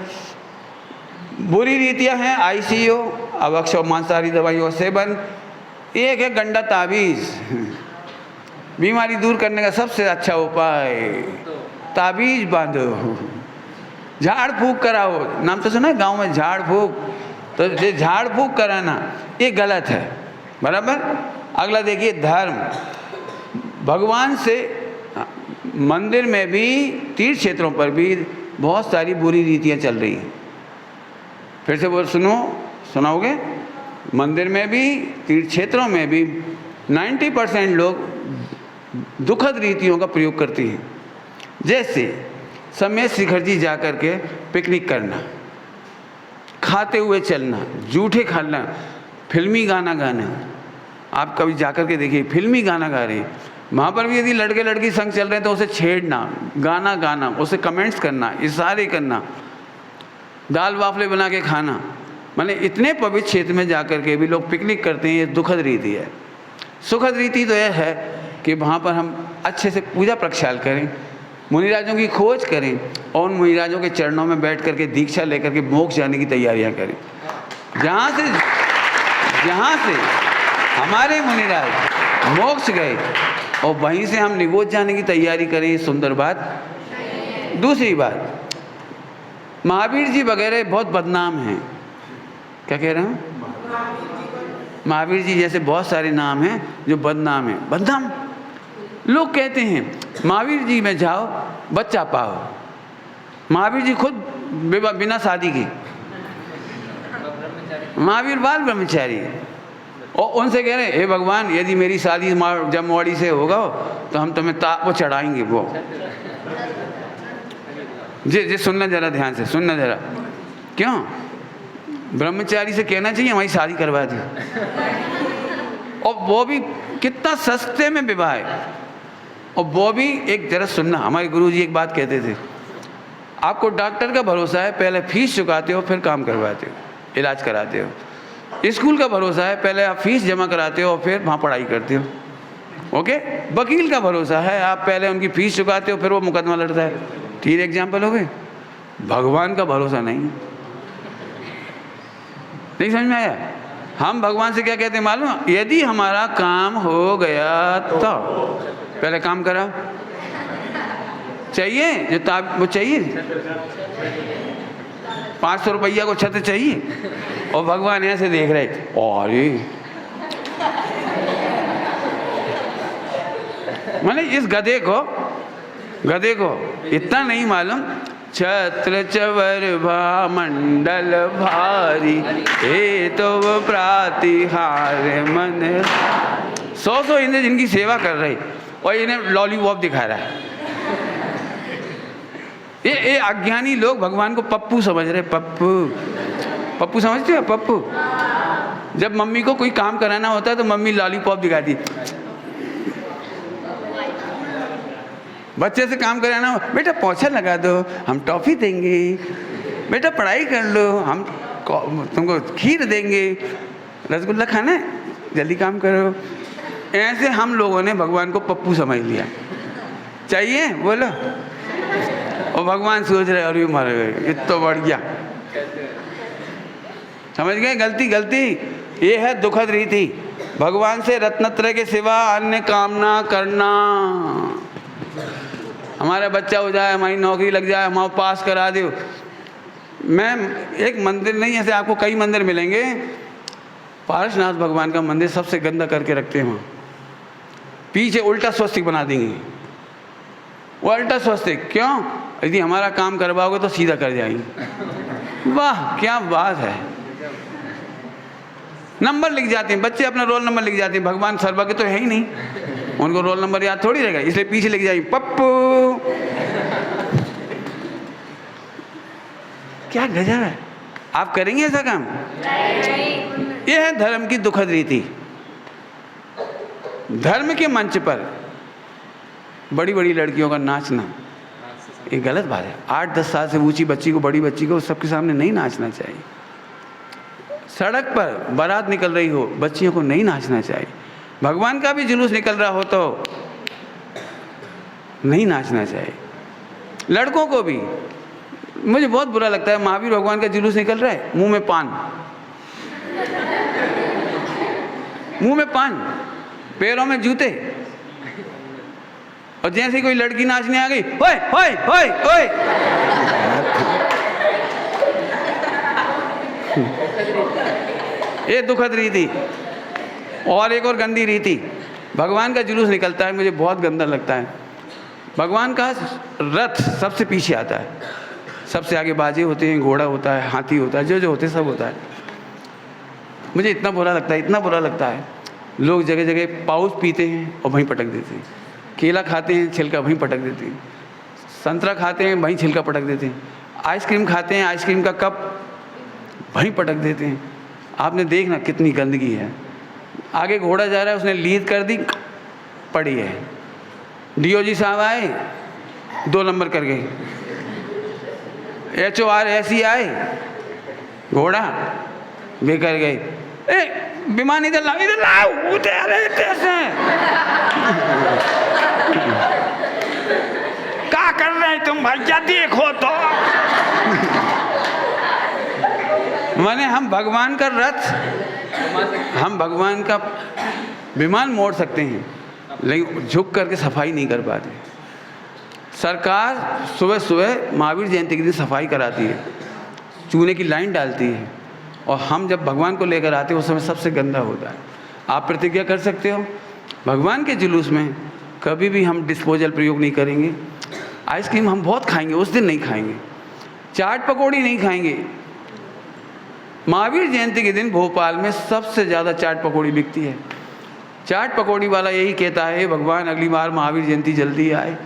बुरी रीतियां हैं ICU, आवश्यक मांसाहारी दवाइयों का सेवन, एक है गंदा ताबीज़। बीमारी दूर करने का सबसे अच्छा उपाय ताबीज बांधो, झाड़ फूक कराओ। नाम तो सुना है गांव में झाड़ फूक, तो ये झाड़ फूक कराना ये गलत है, बराबर। अगला देखिए धर्म। भगवान से मंदिर में भी, तीर्थ क्षेत्रों पर भी बहुत सारी बुरी रीतियां चल रही हैं। फिर से वो सुनाओगे? मंदिर में भी, तीर्थ क्षेत्रों में भी 90% लोग दुखद रीतियों का प्रयोग करती हैं। जैसे समय शिखर जी जा कर के पिकनिक करना, खाते हुए चलना, जूठे खाना, फिल्मी गाना गाना। आप कभी जा कर के देखिए, फिल्मी गाना गा रहे हैं, वहाँ पर भी यदि लड़के लड़की संग चल रहे हैं तो उसे छेड़ना, गाना गाना, उसे कमेंट्स करना, इशारे करना, दाल वाफले बना के खाना। माने इतने पवित्र क्षेत्र में जा कर के भी लोग पिकनिक करते हैं, ये दुखद रीति है। सुखद रीति तो यह है कि वहाँ पर हम अच्छे से पूजा प्रक्षाल करें, मुनिराजों की खोज करें और उन मुनिराजों के चरणों में बैठ करके दीक्षा लेकर के मोक्ष जाने की तैयारियां करें। जहाँ से हमारे मुनिराज मोक्ष गए और वहीं से हम निगोज जाने की तैयारी करें, ये सुंदर बात। दूसरी बात, महावीर जी वगैरह बहुत बदनाम हैं। क्या कह रहे हैं? महावीर जी जैसे बहुत सारे नाम हैं जो बदनाम हैं। बदनाम लोग कहते हैं महावीर जी में जाओ बच्चा पाओ। महावीर जी खुद बिना शादी की, महावीर बाल ब्रह्मचारी, और उनसे कह रहे हैं हे भगवान यदि मेरी शादी जमवाड़ी से होगा तो हम तुम्हें वो चढ़ाएंगे। वो जी सुनना जरा, ध्यान से सुनना जरा। क्यों? ब्रह्मचारी से कहना चाहिए हमारी शादी करवा दी, और वो भी कितना सस्ते में विवाह है। और वो भी एक जरा सुनना, हमारे गुरुजी एक बात कहते थे, आपको डॉक्टर का भरोसा है, पहले फीस चुकाते हो फिर काम करवाते हो, इलाज कराते हो। स्कूल का भरोसा है, पहले आप फीस जमा कराते हो और फिर वहाँ पढ़ाई करते हो। ओके। वकील का भरोसा है, आप पहले उनकी फीस चुकाते हो फिर वो मुकदमा लड़ता है। 3 एग्जाम्पल हो गए। भगवान का भरोसा नहीं समझ में आया? हम भगवान से क्या कहते हैं मालूम? यदि हमारा काम हो गया तो पहले काम करा, चाहिए जो वो चाहिए 500 रुपया को छत चाहिए, और भगवान ऐसे देख रहे, अरे माने इस गधे को इतना नहीं मालूम, छत्र चवर भा मंडल भारी, हे तो प्रातिहार मन। 100 इंद्र जिनकी सेवा कर रहे और इन्हें लॉलीपॉप दिखा रहा है। ये अज्ञानी लोग भगवान को पप्पू समझ रहे। पप्पू समझते हो? पप्पू, जब मम्मी को कोई काम कराना होता है तो मम्मी लॉलीपॉप दिखाती। बच्चे से काम कराना हो, बेटा पोछा लगा दो, हम टॉफी देंगे, बेटा पढ़ाई कर लो, हम तुमको खीर देंगे, रसगुल्ला खाना है, जल्दी काम करो। ऐसे हम लोगों ने भगवान को पप्पू समझ लिया। चाहिए बोलो, और भगवान सोच रहे अरे मर गए, इतना बढ़िया। समझ गए? गलती ये है दुखद रीति। भगवान से रत्नत्रय के सिवा अन्य कामना करना। हमारा बच्चा हो जाए, हमारी नौकरी लग जाए, हमारा पास करा दो। मैं एक मंदिर नहीं, ऐसे आपको कई मंदिर मिलेंगे, पारसनाथ भगवान का मंदिर सबसे गंदा करके रखते हैं। वहाँ पीछे उल्टा स्वस्तिक बना देंगे। वो उल्टा स्वस्तिक क्यों? यदि हमारा काम करवाओगे तो सीधा कर जाएंगे। वाह क्या बात है। नंबर लिख जाते हैं बच्चे, अपना रोल नंबर लिख जाते हैं। भगवान सर्वज्ञ तो है ही नहीं, उनको रोल नंबर याद थोड़ी रहेगा, इसलिए पीछे लिख जाएंगे पप्पू। क्या गजब है। आप करेंगे ऐसा काम? यह है धर्म की दुखद रीति। धर्म के मंच पर बड़ी बड़ी लड़कियों का नाचना ये गलत बात है। 8-10 साल से ऊंची बच्ची को, बड़ी बच्ची को सबके सामने नहीं नाचना चाहिए। सड़क पर बारात निकल रही हो, बच्चियों को नहीं नाचना चाहिए। भगवान का भी जुलूस निकल रहा हो तो नहीं नाचना चाहिए। लड़कों को भी, मुझे बहुत बुरा लगता है, महावीर भगवान का जुलूस निकल रहा है, मुंह में पान, मुंह में पान, पैरों में जूते, और जैसे ही कोई लड़की नाचने आ गई, ओए ओए ओए ओए। ये दुखद रीति। और एक और गंदी रीति, भगवान का जुलूस निकलता है, मुझे बहुत गंदा लगता है। भगवान का रथ सबसे पीछे आता है, सबसे आगे बाजे होते हैं, घोड़ा होता है, हाथी होता है, जो जो होते हैं सब होता है। मुझे इतना बुरा लगता है, इतना बुरा लगता है। लोग जगह जगह पाउच पीते हैं और वहीं पटक देते हैं, केला खाते हैं छिलका वहीं पटक देते हैं, संतरा खाते हैं वहीं छिलका पटक देते हैं, आइसक्रीम खाते हैं आइसक्रीम का कप वहीं पटक देते हैं। आपने देखना कितनी गंदगी है। आगे घोड़ा जा रहा है, उसने लीद कर दी, पड़ी है। डीओजी साहब आए, 2 नंबर कर गए। HOR ऐसी आए, घोड़ा बेकर गए। विमान इधर लाओ, इधर लाओ, उधर कैसे क्या कर रहे हैं तुम भैया, देखो तो। माने हम भगवान का रथ, हम भगवान का विमान मोड़ सकते हैं, लेकिन झुक करके सफाई नहीं कर पाते। सरकार सुबह सुबह महावीर जयंती के दिन सफाई कराती है, चूने की लाइन डालती है, और हम जब भगवान को लेकर आते हैं उस समय सबसे गंदा होता है। आप प्रतिज्ञा कर सकते हो, भगवान के जुलूस में कभी भी हम डिस्पोजल प्रयोग नहीं करेंगे। आइसक्रीम हम बहुत खाएंगे, उस दिन नहीं खाएंगे। चाट पकौड़ी नहीं खाएंगे। महावीर जयंती के दिन भोपाल में सबसे ज़्यादा चाट पकौड़ी बिकती है। चाट पकौड़ी वाला यही कहता है, भगवान अगली बार महावीर जयंती जल्दी आए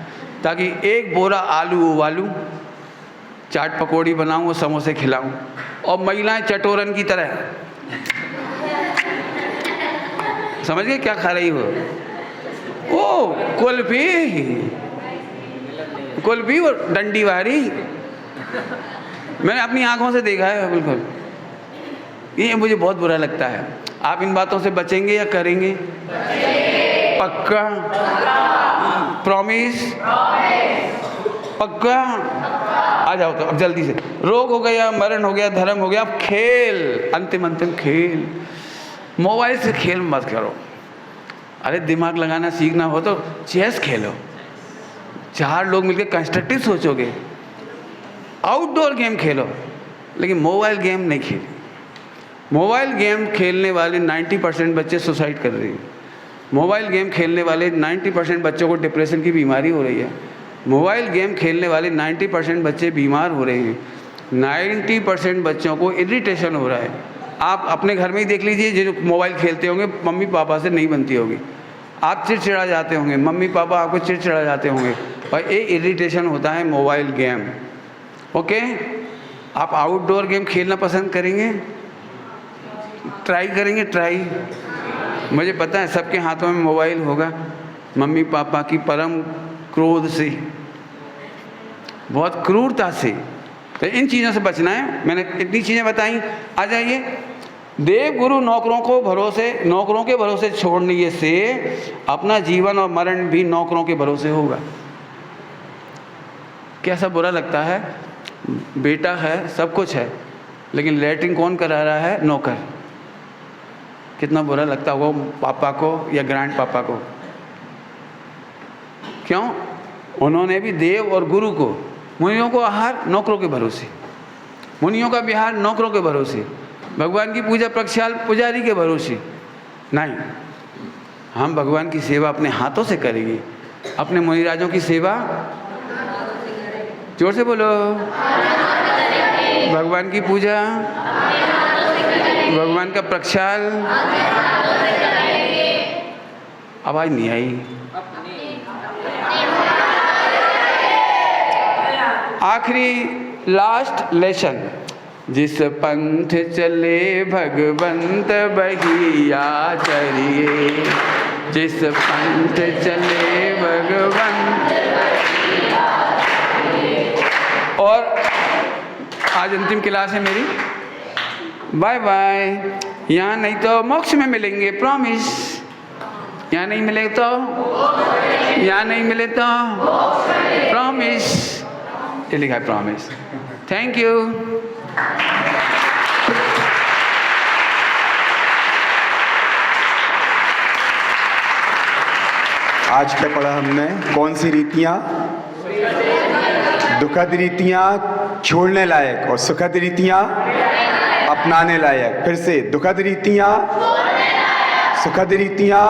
ताकि एक बोरा आलू उबालूं, चाट पकौड़ी बनाऊं और समोसे खिलाऊं, और महिलाएं चटोरन की तरह, समझ गए क्या खा रही हो? ओ कुल्फी, कुल्फी और डंडी वारी, मैंने अपनी आंखों से देखा है बिल्कुल। ये मुझे बहुत बुरा लगता है। आप इन बातों से बचेंगे या करेंगे? पक्का? प्रॉमिस? पक्का? आ जाओ तो अब जल्दी से। रोग हो गया, मरण हो गया, धर्म हो गया, अब खेल, अंतिम खेल। मोबाइल से खेल मत करो। अरे दिमाग लगाना सीखना हो तो चेस खेलो, 4 लोग मिलकर कंस्ट्रक्टिव सोचोगे। आउटडोर गेम खेलो, लेकिन मोबाइल गेम नहीं खेलो। मोबाइल गेम खेलने वाले 90% बच्चे सुसाइड कर रहे हैं। मोबाइल गेम खेलने वाले 90% बच्चों को डिप्रेशन की बीमारी हो रही है। मोबाइल गेम खेलने वाले 90% बच्चे बीमार हो रहे हैं। 90% बच्चों को इरिटेशन हो रहा है। आप अपने घर में ही देख लीजिए, जो मोबाइल खेलते होंगे मम्मी पापा से नहीं बनती होगी, आप चिड़चिड़ा जाते होंगे, मम्मी पापा आपको चिड़चिड़ा जाते होंगे, और ये इरिटेशन होता है मोबाइल गेम। ओके, आप आउटडोर गेम खेलना पसंद करेंगे? ट्राई करेंगे? ट्राई, मुझे पता है सबके हाथों में मोबाइल होगा, मम्मी पापा की परम क्रोध से, बहुत क्रूरता से। तो इन चीज़ों से बचना है। मैंने इतनी चीज़ें बताई। आ जाइए, देव गुरु नौकरों के भरोसे छोड़ने से अपना जीवन और मरण भी नौकरों के भरोसे होगा। कैसा बुरा लगता है, बेटा है, सब कुछ है, लेकिन लैट्रिन कौन करा रहा है? नौकर। कितना बुरा लगता होगा पापा को या ग्रैंड पापा को। क्यों? उन्होंने भी देव और गुरु को, मुनियों को आहार नौकरों के भरोसे, मुनियों का विहार नौकरों के भरोसे, भगवान की पूजा प्रक्षाल पुजारी के भरोसे नहीं। हम भगवान की सेवा अपने हाथों से करेंगे। अपने मुनिराजों की सेवा जोर से बोलो, भगवान की पूजा, भगवान का प्रक्षाल। आवाज नहीं आई। आखिरी लास्ट लेसन, जिस पंथ चले भगवंत बहिया चरिए, जिस पंथ चले भगवंत और आज अंतिम क्लास है मेरी। Bye bye. यहाँ नहीं तो मोक्ष में मिलेंगे, प्रॉमिस। यहाँ नहीं मिले तो यहाँ नहीं मिले तो प्रॉमिस। ये लिखा है प्रॉमिस। Thank you. आज क्या पढ़ा हमने? कौन सी रीतियाँ? दुखद रीतियाँ छोड़ने लायक और सुखद रीतियाँ अपनाने लायक। फिर से, दुखद रीतियाँ, सुखद रीतियाँ।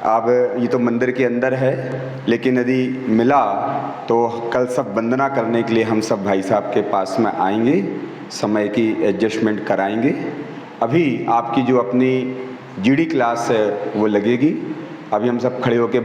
अब ये तो मंदिर के अंदर है, लेकिन यदि मिला तो कल सब वंदना करने के लिए हम सब भाई साहब के पास में आएंगे, समय की एडजस्टमेंट कराएंगे। अभी आपकी जो अपनी जीडी क्लास है वो लगेगी। अभी हम सब खड़े होकर